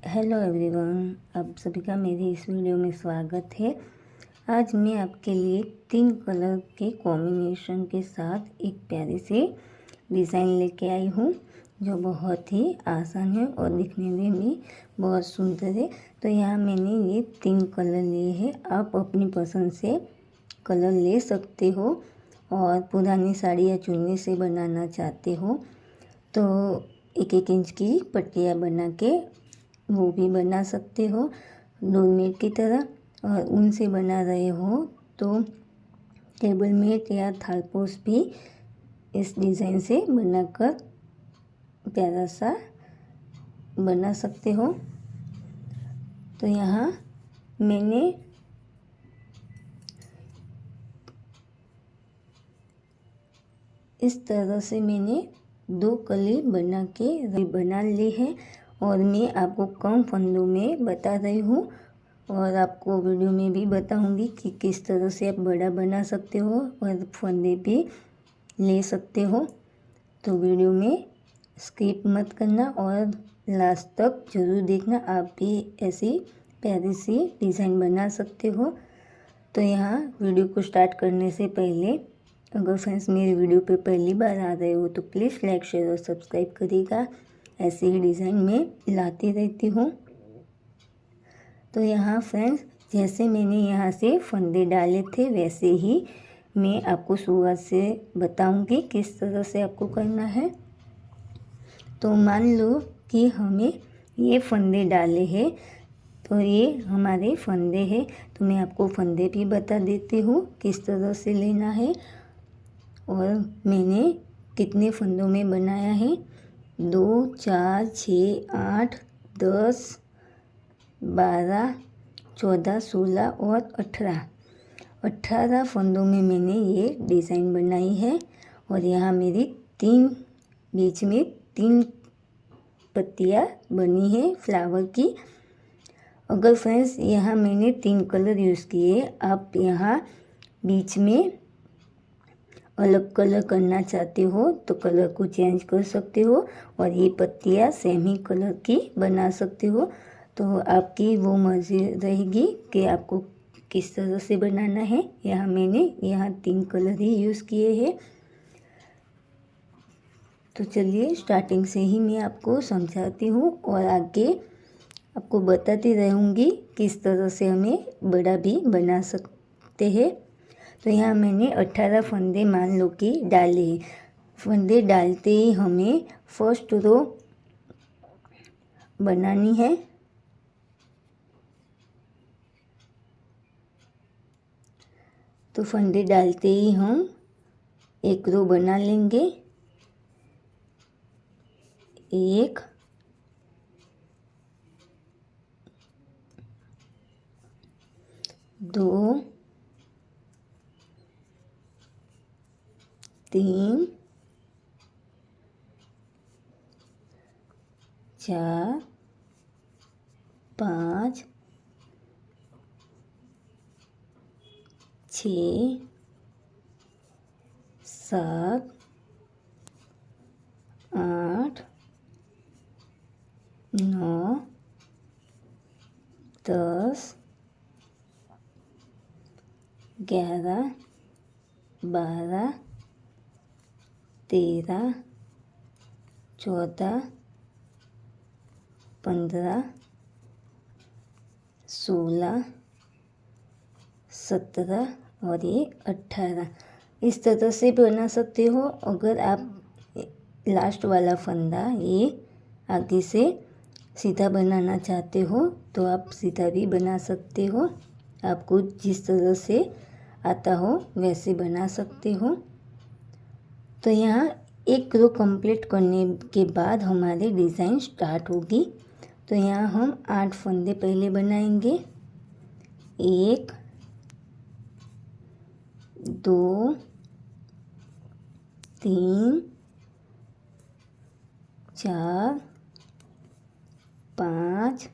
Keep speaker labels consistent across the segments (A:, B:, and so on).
A: Hello everyone, आप सभी का मेरी इस वीडियो में स्वागत है। आज मैं आपके लिए 3 कलर के कॉम्बिनेशन के साथ एक प्यारी सी डिज़ाइन लेके आई हूँ जो बहुत ही आसान है और दिखने में भी बहुत सुंदर है। तो यहाँ मैंने ये 3 कलर लिए हैं। आप अपनी पसंद से कलर ले सकते हो और पुरानी साड़ी या चुन्नी से बनाना चाहते हो तो 1-1 इंच की पट्टियाँ बना के वो भी बना सकते हो डोरमेट की तरह। और ऊन से बना रहे हो तो टेबल मेट या थालपोस भी इस डिज़ाइन से बनाकर प्यारा सा बना सकते हो। तो यहाँ मैंने इस तरह से 2 कली बना ली है और मैं आपको कम फंदों में बता रही हूँ और आपको वीडियो में भी बताऊँगी कि किस तरह से आप बड़ा बना सकते हो और फंदे भी ले सकते हो। तो वीडियो में स्किप मत करना और लास्ट तक ज़रूर देखना, आप भी ऐसी प्यारी सी डिज़ाइन बना सकते हो। तो यहाँ वीडियो को स्टार्ट करने से पहले अगर फ्रेंड्स मेरे वीडियो पे पहली बार आ रहे हो तो प्लीज़ लाइक शेयर और सब्सक्राइब करिएगा। ऐसे ही डिज़ाइन में लाती रहती हूँ। तो यहाँ फ्रेंड्स जैसे मैंने यहाँ से फंदे डाले थे वैसे ही मैं आपको शुरुआत से बताऊँगी किस तरह से आपको करना है। तो मान लो कि हमें ये फंदे डाले हैं, तो ये हमारे फंदे हैं। तो मैं आपको फंदे भी बता देती हूँ किस तरह से लेना है और मैंने कितने फंदों में बनाया है। 2, 4, 6, 8, 10, 12, 14, 16 और 18 फंदों में मैंने ये डिज़ाइन बनाई है। और यहाँ मेरी बीच में 3 पत्तियाँ बनी है फ्लावर की। अगर फ्रेंड्स यहाँ मैंने 3 कलर यूज़ किए, आप यहाँ बीच में अलग कलर करना चाहते हो तो कलर को चेंज कर सकते हो और ये पत्तियाँ सेम ही कलर की बना सकते हो। तो आपकी वो मर्जी रहेगी कि आपको किस तरह से बनाना है। यहाँ मैंने 3 कलर ही यूज़ किए हैं। तो चलिए स्टार्टिंग से ही मैं आपको समझाती हूँ और आगे आपको बताती रहूँगी किस तरह से हमें बड़ा भी बना सकते हैं। तो यहाँ मैंने 18 फंदे मान लो कि डाले हैं। फंदे डालते ही हमें फर्स्ट रो बनानी है। तो फंदे डालते ही हम एक रो बना लेंगे। 1, 2, 3, 4, 5, 6, 7, 8, 9, 10, 11, 12, 13, 14, 15, 16, 17 और ये 18 इस तरह से बना सकते हो। अगर आप लास्ट वाला फंदा ये आगे से सीधा बनाना चाहते हो तो आप सीधा भी बना सकते हो। आपको जिस तरह से आता हो वैसे बना सकते हो। तो यहाँ एक रो कंप्लीट करने के बाद हमारी डिज़ाइन स्टार्ट होगी। तो यहाँ हम 8 फंदे पहले बनाएंगे। 1, 2, 3, 4, 5,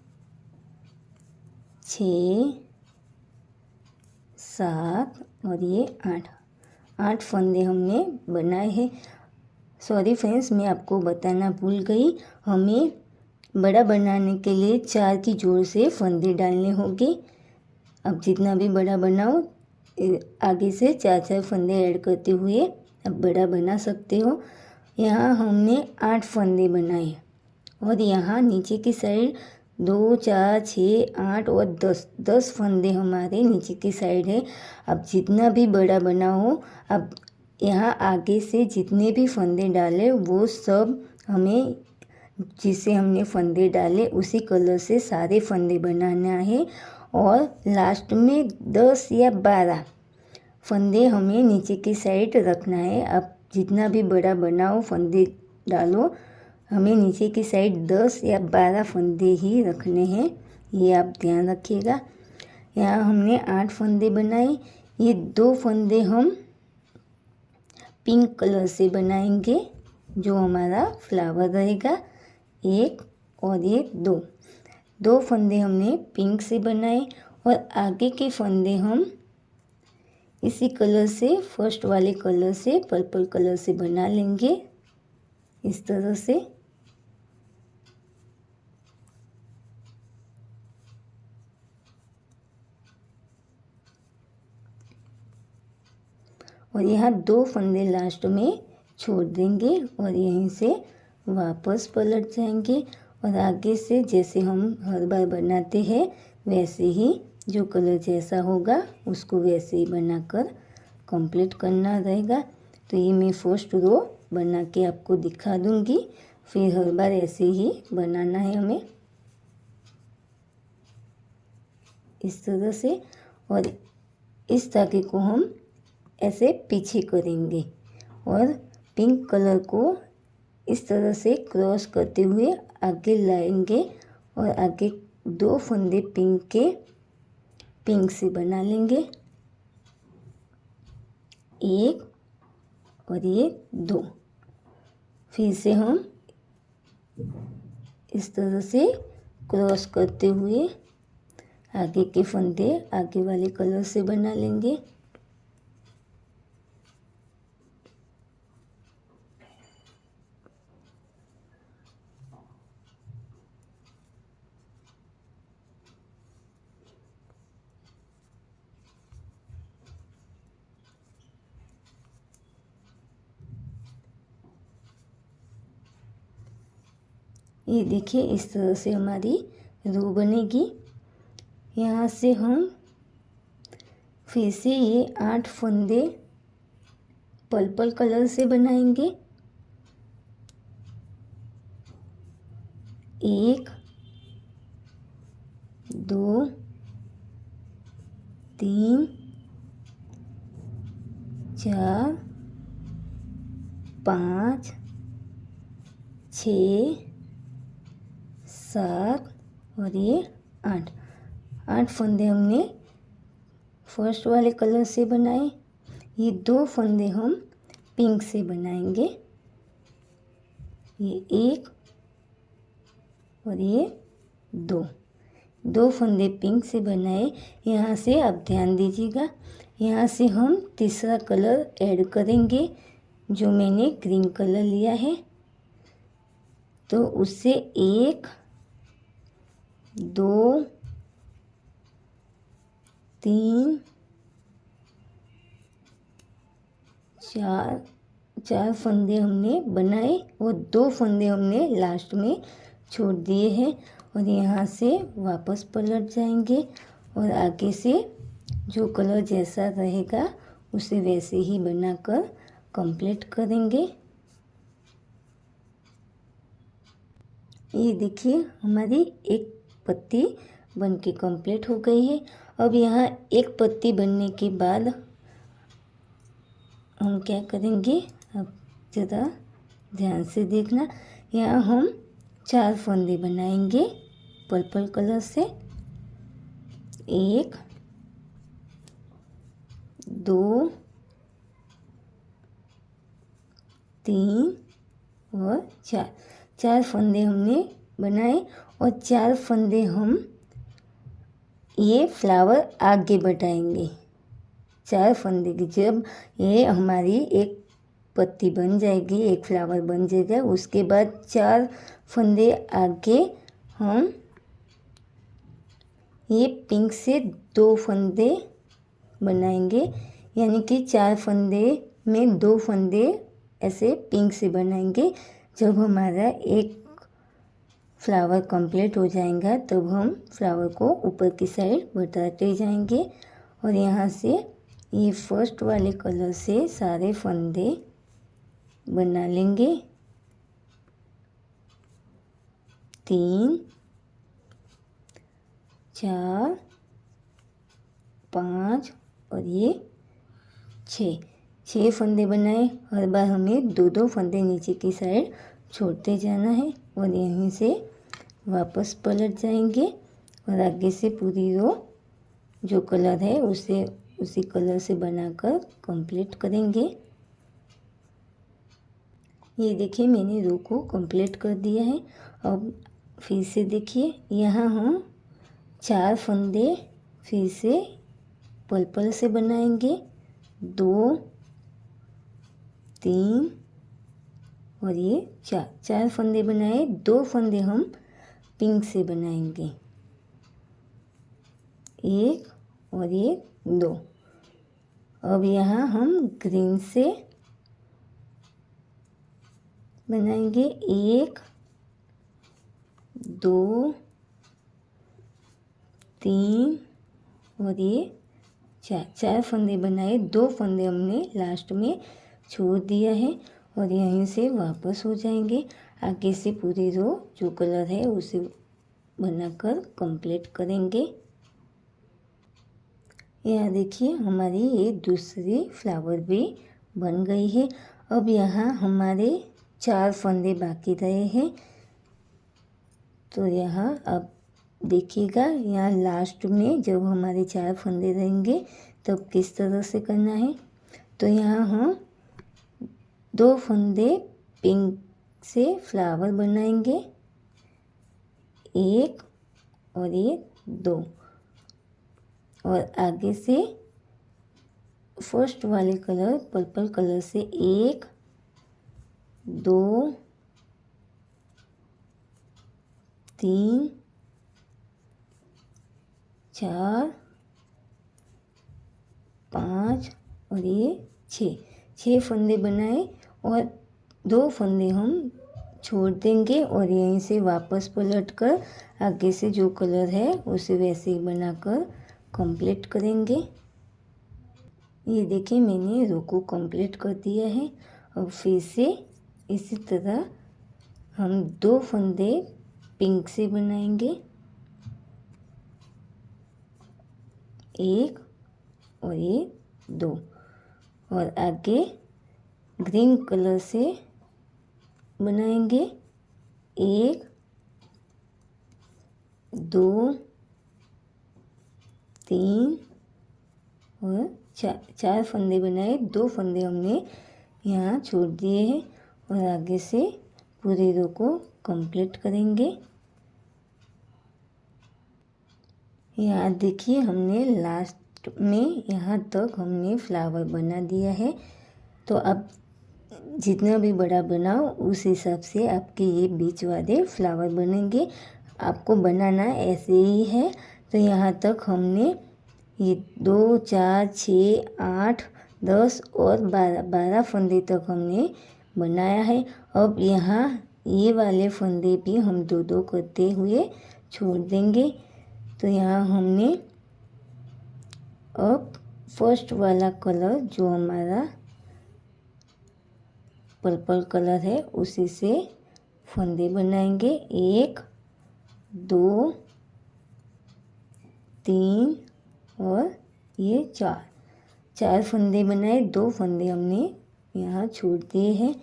A: 6, 7 और ये 8 फंदे हमने बनाए हैं। सॉरी फ्रेंड्स, मैं आपको बताना भूल गई, हमें बड़ा बनाने के लिए 4 की जोड़ से फंदे डालने होंगे। अब जितना भी बड़ा बनाओ आगे से 4 फंदे ऐड करते हुए अब बड़ा बना सकते हो। यहाँ हमने 8 फंदे बनाए और यहाँ नीचे की साइड 2, 4, 6, 8 और 10 फंदे हमारे नीचे की साइड है। अब जितना भी बड़ा बनाओ अब यहाँ आगे से जितने भी फंदे डाले वो सब हमें जिसे हमने फंदे डाले उसी कलर से सारे फंदे बनाना है और लास्ट में 10 या 12 फंदे हमें नीचे की साइड रखना है। अब जितना भी बड़ा बनाओ फंदे डालो, हमें नीचे की साइड 10 या 12 फंदे ही रखने हैं, ये आप ध्यान रखिएगा। यहाँ हमने 8 फंदे बनाए। ये 2 फंदे हम पिंक कलर से बनाएंगे जो हमारा फ्लावर रहेगा, एक और ये 2 फंदे हमने पिंक से बनाए और आगे के फंदे हम इसी कलर से फर्स्ट वाले कलर से पर्पल कलर से बना लेंगे इस तरह से। और यहाँ 2 फंदे लास्ट में छोड़ देंगे और यहीं से वापस पलट जाएंगे और आगे से जैसे हम हर बार बनाते हैं वैसे ही जो कलर जैसा होगा उसको वैसे ही बनाकर कंप्लीट करना रहेगा। तो ये मैं फर्स्ट रो बना के आपको दिखा दूंगी, फिर हर बार ऐसे ही बनाना है हमें इस तरह से। और इस धागे को हम ऐसे पीछे करेंगे और पिंक कलर को इस तरह से क्रॉस करते हुए आगे लाएंगे और आगे 2 फंदे पिंक से बना लेंगे, एक और ये 2। फिर से हम इस तरह से क्रॉस करते हुए आगे के फंदे आगे वाले कलर से बना लेंगे। ये देखिए इस तरह से हमारी रो बनेगी। यहाँ से हम फिर से ये 8 फंदे पर्पल कलर से बनाएंगे, 1, 2, 3, 4, 5, 6, 7 और ये 8 फंदे हमने फर्स्ट वाले कलर से बनाए। ये 2 फंदे हम पिंक से बनाएंगे, ये 1 और ये 2 फंदे पिंक से बनाए। यहाँ से आप ध्यान दीजिएगा, यहाँ से हम तीसरा कलर ऐड करेंगे जो मैंने ग्रीन कलर लिया है। तो उससे 1, 2, 3, 4 फंदे हमने बनाए और 2 फंदे हमने लास्ट में छोड़ दिए हैं और यहाँ से वापस पलट जाएंगे और आगे से जो कलर जैसा रहेगा उसे वैसे ही बनाकर कंप्लीट करेंगे। ये देखिए हमारी एक पत्ती बनके कंप्लीट हो गई है। अब यहाँ एक पत्ती बनने के बाद हम क्या करेंगे, अब ज़रा ध्यान से देखना। यहाँ हम 4 फंदे बनाएंगे पर्पल कलर से, 1, 2, 3 और 4 फंदे हमने बनाए और 4 फंदे हम ये फ्लावर आगे बढ़ाएंगे। 4 फंदे की जब ये हमारी एक पत्ती बन जाएगी, एक फ्लावर बन जाएगा, उसके बाद 4 फंदे आगे हम ये पिंक से 2 फंदे बनाएंगे, यानी कि 4 फंदे में 2 फंदे ऐसे पिंक से बनाएंगे। जब हमारा एक फ्लावर कंप्लीट हो जाएगा तब हम फ्लावर को ऊपर की साइड बढ़ाते जाएंगे। और यहाँ से ये फर्स्ट वाले कलर से सारे फंदे बना लेंगे। 3 4 5 और ये 6 फंदे बनाए। हर बार हमें 2 फंदे नीचे की साइड छोड़ते जाना है और यहीं से वापस पलट जाएंगे और आगे से पूरी रो जो कलर है उसे उसी कलर से बनाकर कंप्लीट करेंगे। ये देखिए मैंने रो को कंप्लीट कर दिया है। अब फिर से देखिए यहाँ हम 4 फंदे फिर से पर्पल से बनाएंगे। 2 3 और ये 4 फंदे बनाए। 2 फंदे हम पिंक से बनाएंगे, 1 और ये 2। अब यहाँ हम ग्रीन से बनाएंगे। 1 2 3 और ये 4 फंदे बनाए। 2 फंदे हमने लास्ट में छोड़ दिया है और यहीं से वापस हो जाएंगे। आगे से पूरी रो जो कलर है उसे बनाकर कंप्लीट करेंगे। यहाँ देखिए हमारी ये दूसरी फ्लावर भी बन गई है। अब यहाँ हमारे 4 फंदे बाकी रहे हैं, तो यहाँ अब देखिएगा यहाँ लास्ट में जब हमारे 4 फंदे रहेंगे तब किस तरह से करना है। तो यहाँ हम 2 फंदे पिंक से फ्लावर बनाएंगे, 1 और ये 2 और आगे से फर्स्ट वाले कलर पर्पल कलर से 1 2 3 4 5 और ये 6 फंदे बनाए और 2 फंदे हम छोड़ देंगे और यहीं से वापस पलट कर आगे से जो कलर है उसे वैसे ही बनाकर कंप्लीट करेंगे। ये देखिए मैंने रो को कंप्लीट कर दिया है। अब फिर से इसी तरह हम 2 फंदे पिंक से बनाएंगे, 1 और ये 2 और आगे ग्रीन कलर से बनाएंगे, 1 2 3 और 4 फंदे बनाए। 2 फंदे हमने यहाँ छोड़ दिए हैं और आगे से पूरे रो को कंप्लीट करेंगे। यहाँ देखिए हमने लास्ट में यहाँ तक हमने फ्लावर बना दिया है। तो अब जितना भी बड़ा बनाओ उस हिसाब से आपके ये बीच वाले फ्लावर बनेंगे। आपको बनाना ऐसे ही है। तो यहाँ तक हमने ये 2 4 6 8 10 और 12 फंदे तक हमने बनाया है। अब यहाँ ये वाले फंदे भी हम 2 करते हुए छोड़ देंगे। तो यहाँ हमने अब फर्स्ट वाला कलर जो हमारा पर्पल कलर है उसी से फंदे बनाएंगे, 1 2 3 और ये 4 फंदे बनाए। 2 फंदे हमने यहाँ छोड़ दिए हैं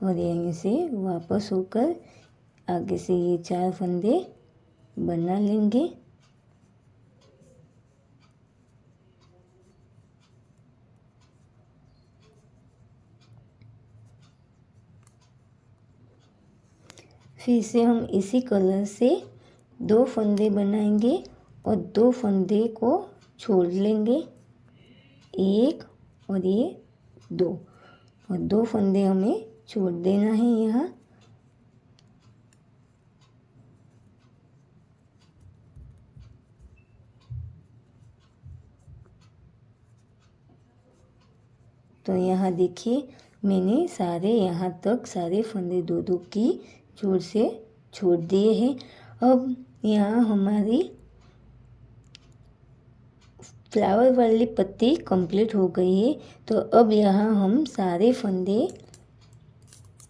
A: और यहीं से वापस होकर आगे से ये 4 फंदे बना लेंगे। फिर से हम इसी कलर से 2 फंदे बनाएंगे और 2 फंदे को छोड़ लेंगे, 1 और ये 2 और 2 फंदे हमें छोड़ देना है यहाँ। तो यहाँ देखिए मैंने सारे यहाँ तक सारे फंदे दो दो की जोर से छोड़ दिए हैं। अब यहाँ हमारी फ्लावर वाली पत्ती कंप्लीट हो गई है। तो अब यहाँ हम सारे फंदे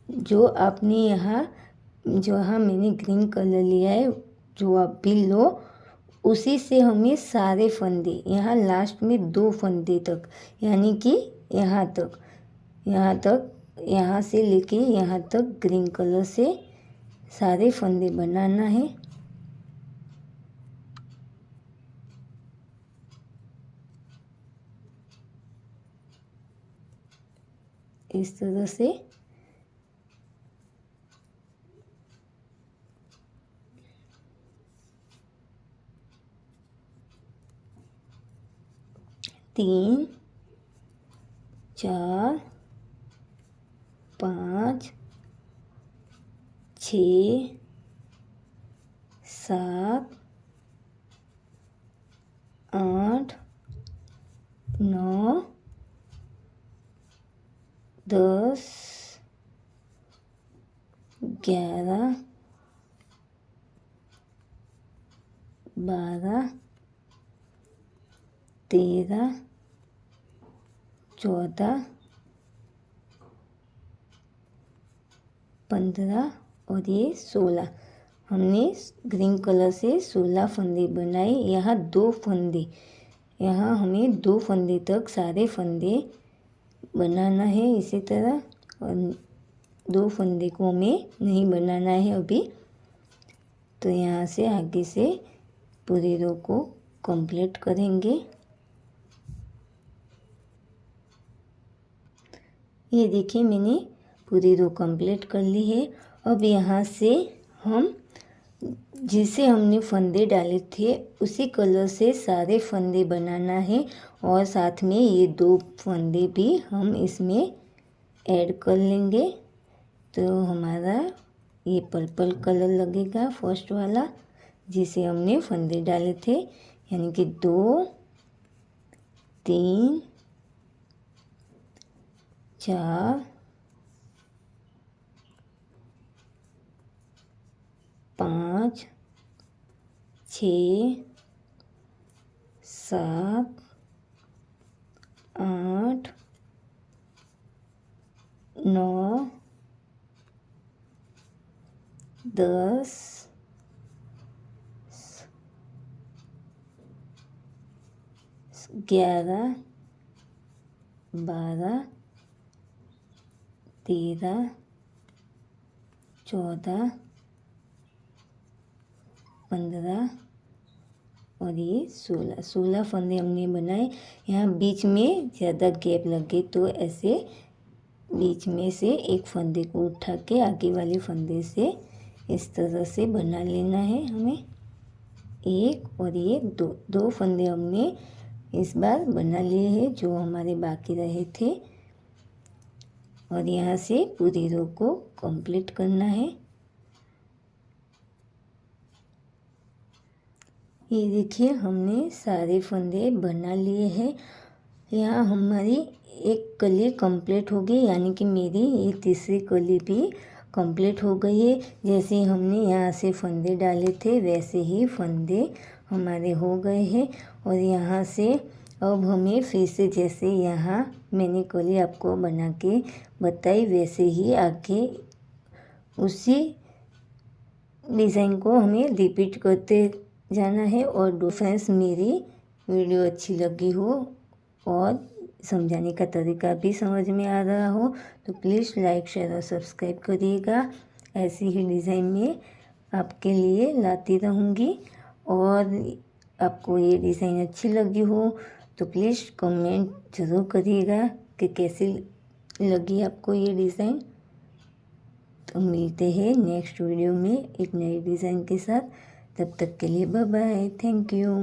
A: जो आपने यहाँ मैंने ग्रीन कलर लिया है जो आप भी लो, उसी से हमें सारे फंदे यहाँ लास्ट में 2 फंदे तक यानी कि यहाँ तक यहाँ से लेके यहाँ तक ग्रीन कलर से सारे फंदे बनाना है। इस तरह से तीन, 4, 5, 6, 7, 8, 9, 10, 11, 12, 13, 14, 15 और ये 16। हमने ग्रीन कलर से 16 फंदे बनाए। यहाँ 2 फंदे, यहाँ हमें 2 फंदे तक सारे फंदे बनाना है इसी तरह, और 2 फंदे को हमें नहीं बनाना है अभी। तो यहाँ से आगे से पूरी रो को कंप्लीट करेंगे। ये देखिए मैंने पूरी रो कंप्लीट कर ली है। अब यहाँ से हम जिसे हमने फंदे डाले थे उसी कलर से सारे फंदे बनाना है, और साथ में ये 2 फंदे भी हम इसमें ऐड कर लेंगे। तो हमारा ये पर्पल कलर लगेगा फर्स्ट वाला जिसे हमने फंदे डाले थे, यानी कि 2, 3, 4, 5, 6, 7, 8, 9, 10, 11, 12, 13, 14, 15 और ये 16 फंदे हमने बनाए। यहाँ बीच में ज़्यादा गैप लगे तो ऐसे बीच में से एक फंदे को उठा के आगे वाले फंदे से इस तरह से बना लेना है हमें। एक और ये 2 फंदे हमने इस बार बना लिए हैं जो हमारे बाकी रहे थे, और यहाँ से पूरी रो को कंप्लीट करना है। ये देखिए हमने सारे फंदे बना लिए हैं। यहाँ हमारी एक कली कंप्लीट हो गई, यानी कि मेरी ये तीसरी कली भी कंप्लीट हो गई है। जैसे हमने यहाँ से फंदे डाले थे वैसे ही फंदे हमारे हो गए हैं। और यहाँ से अब हमें फिर से जैसे यहाँ मैंने कली आपको बना के बताई वैसे ही आगे उसी डिज़ाइन को हमें रिपीट करते जाना है। और फ्रेंड्स मेरी वीडियो अच्छी लगी हो और समझाने का तरीका भी समझ में आ रहा हो तो प्लीज़ लाइक शेयर और सब्सक्राइब करिएगा। ऐसी ही डिज़ाइन में आपके लिए लाती रहूँगी। और आपको ये डिज़ाइन अच्छी लगी हो तो प्लीज़ कमेंट ज़रूर करिएगा कि कैसी लगी आपको ये डिज़ाइन। तो मिलते हैं नेक्स्ट वीडियो में एक नई डिज़ाइन के साथ। तब तक के लिए बाय बाय, थैंक यू।